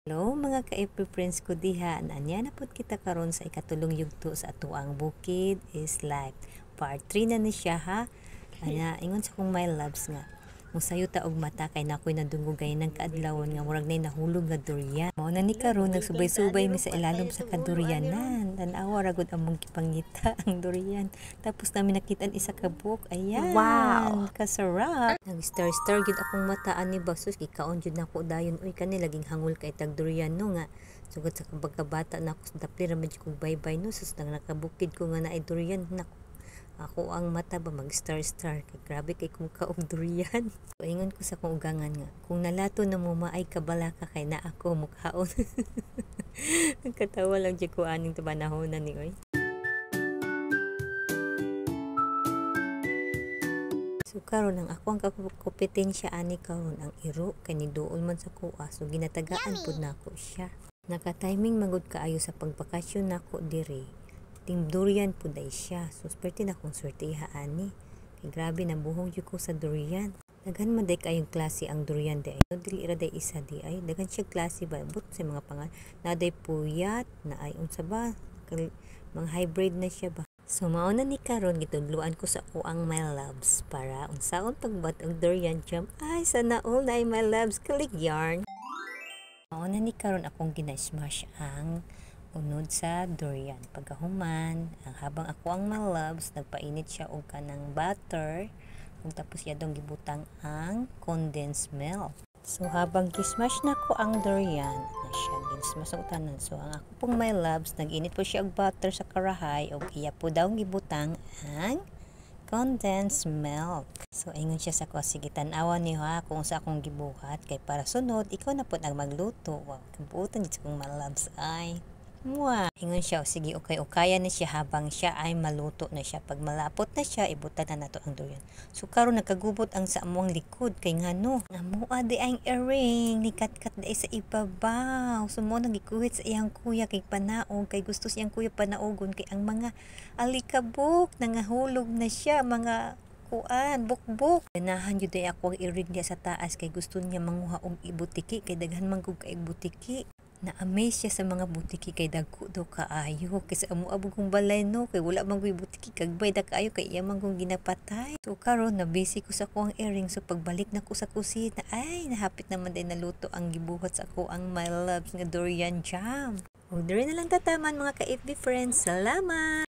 Hello mga ka-FB friends ko diha, anya na pud kita karon sa ikatulong yugto sa atuang Bukid is Life. Part 3 na ni siya ha. Anya ingon sa kong my loves nga. Musayo ta og mata kay nakoy nadungogay ng kaadlawon nga murag nay nahulog nga durian. Mao na ni karon nagsubay-subay mi sa ilalom sa kadurianan. Tan-awa ra gud among gipangita ang durian. Tapos namin nakita isa ka book. Ayan. Wow, kasarap. Nag-star gyud akong mata ani basos gikaon jud nako dayon uy kani laging hangol kay tag durian no nga. Sugod sa kabagkabata na ako sa dapli ra man kog bye-bye no sus nang nakabukid ko nga naay durian nako. Ako ang mata ba mag-star kay grabe kay kung kaog durian. So, ingon ko sa kong ugangan nga kung nalato na mo maay kabala ka kay na ako mukhaon. Nagkatawa lang jud ko aning tabanahon na ni oy. So karon ang ako ang kompetensya ani karon ang iro kay ni duol man sa kuha so ginatagaan pud nako siya. Naka-timing magud kaayo sa pagbakasyon nako diri. Ting durian po day siya. So, swerte na kong swertiha ani. Kay grabe na buhong yun ko sa durian. Daghan man day kayong klase ang durian day. No, dili ra day isa day ay. Daghan siya klase ba? But sa mga pangal. Na day puyat. Na ay unsa ba? Mga hybrid na siya ba? So, mauna ni karon gitudluan ko sa ako ang my loves. Para unsaon pagbat ang durian jam. Ay, sana all na ay my loves. Kalig yarn. Mauna ni karon akong ginasmash ang unod sa durian. Pagkahuman, habang ako ang my loves, nagpainit siya og kanang butter, kung tapos yadong gibutang ang condensed milk. So habang gismash na ko ang durian, na siya gismash ang tanan. So ang ako pong my loves, nag-init po siya og butter sa karahay og iya po daw gibutang ang condensed milk. So ingon siya sa ko, sige tan-awa niyo ha kung sa akong gibuhat kay para sunod ikaw na po ang magluto. Wow, kabuotan jud kong my loves ay. Wow. Ingon siya, sige, ukaya na siya habang siya ay maluto na siya. Pag malapot na siya, ibutan na nato ang durian. So, karon nagkagubot ang sa among likod. Kay nga no, namua di ang earring, nikat-kat di sa ibabaw. So, mo nagikuhit sa iyang kuya kay panaog. Kay gusto siyang kuya panaogon. Kay ang mga alikabok, nangahulog na siya, mga kuan, bukbok. Ganahan yun day ako ang earring niya sa taas. Kay gusto niya manguha og ibutiki. Kay daghan man kog kay butiki. Na-amaze siya sa mga butiki kay dagko daw kaayo kay sa amo abog kong balay no kay wala man koy butiki kagbay da kaayo kay iya man kong ginapatay. So karon na busy ko sa kuang earring so pagbalik na ko sa kusina ay nahapit naman din naluto ang gibuhat sa ako ang my loves nga durian jam. Order na lang tataman mga ka-FB friends. Salamat.